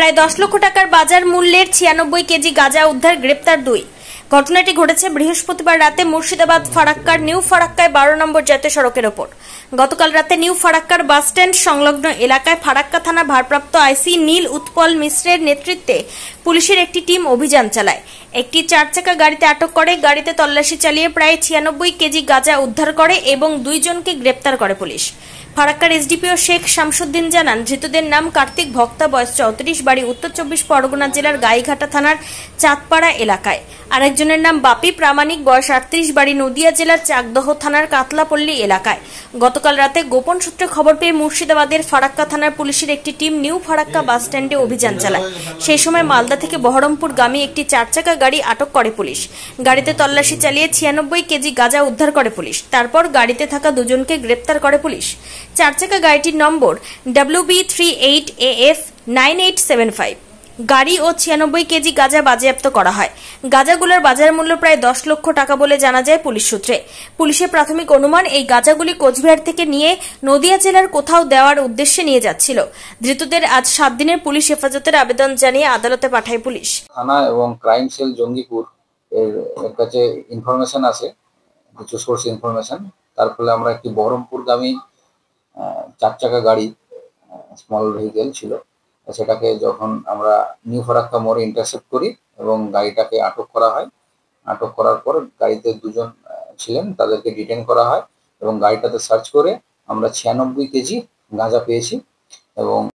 প্রায় 10 লক্ষ টাকার বাজার মূল্যের 96 কেজি গাঁজা উদ্ধার, গ্রেপ্তার 2। ঘটনাটি ঘটেছে বৃহস্পতিবার রাতে মুর্শিদাবাদ ফারাক্কার নিউ ফারাক্কায় 12 নম্বর জাতীয় সড়কের ওপর। গতকাল রাতে নিউ ফারাক্কার বাস স্ট্যান্ড সংলগ্ন এলাকায় ফারাক্কা থানা ভারপ্রাপ্ত আইসি নীল উৎপল মিশ্রের নেতৃত্বে পুলিশের একটি টিম অভিযান চালায়। একটি 4 চাকা গাড়িতে আটক করে, গাড়িতে তল্লাশি চালিয়ে প্রায় 96 কেজি গাঁজা উদ্ধার করে এবং 2 জনকে গ্রেপ্তার করে পুলিশ। ফারাক্কার এসডিপিও শেখ শামসুদ্দিন জানান, ধৃতদের নাম কার্তিক ভক্তা, বয়স 34, বাড়ি উত্তর 24 পরগনা জেলার গাইঘাটা থানার চাঁদপাড়া এলাকায়। আরেকজনের নাম বাপি প্রামাণিক, বয়স 38, বাড়ি নদিয়া জেলার চাকদহ থানার কাতলাপল্লী এলাকায়। গতকাল রাতে গোপন সূত্রে খবর পেয়ে মুর্শিদাবাদের ফারাক্কা থানার পুলিশের একটি টিম নিউ ফারাক্কা বাস স্ট্যান্ডে অভিযান চালায়। সেই সময় মালদা থেকে বহরমপুরগামী একটি 4 চাকা গাড়ি আটক করে পুলিশ। গাড়িতে তল্লাশি চালিয়ে 96 কেজি গাঁজা উদ্ধার করে পুলিশ। তারপর গাড়িতে থাকা 2 জনকে গ্রেপ্তার করে পুলিশ। 4 চাকা গাড়িটির নম্বর WB38AF9875। গাড়ি ও 96 কেজি গাঁজা বাজেয়াপ্ত করা হয়। গাঁজাগুলোর বাজার মূল্য প্রায় 10 লক্ষ টাকা বলে জানা যায় পুলিশ সূত্রে। পুলিশের প্রাথমিক অনুমান, এই গাঁজাগুলি কোচবিহার থেকে নিয়ে নদিয়া জেলার কোথাও দেওয়ার উদ্দেশ্যে নিয়ে যাচ্ছিল। ধৃতদের আজ 7 দিনের পুলিশ হেফাজতের আবেদন জানিয়ে আদালতে পাঠায় পুলিশ। থানা এবং ক্রাইম সেল জঙ্গিপুর এর কাছে ইনফরমেশন আছে, কিছু সোর্স ইনফরমেশন। তার ফলে আমরা একটি বহরমপুরগামী 4 চাকা গাড়ি, স্মল ভেহিকেল ছিল, সেটাকে যখন আমরা নিউ ফারাক্কা মোড়ে ইন্টারসেপ্ট করি এবং গাড়িটাকে আটক করা হয়। আটক করার পর গাড়িতে 2 জন ছিলেন, তাদেরকে ডিটেন করা হয় এবং গাড়িটাতে সার্চ করে আমরা 96 কেজি গাঁজা পেয়েছি এবং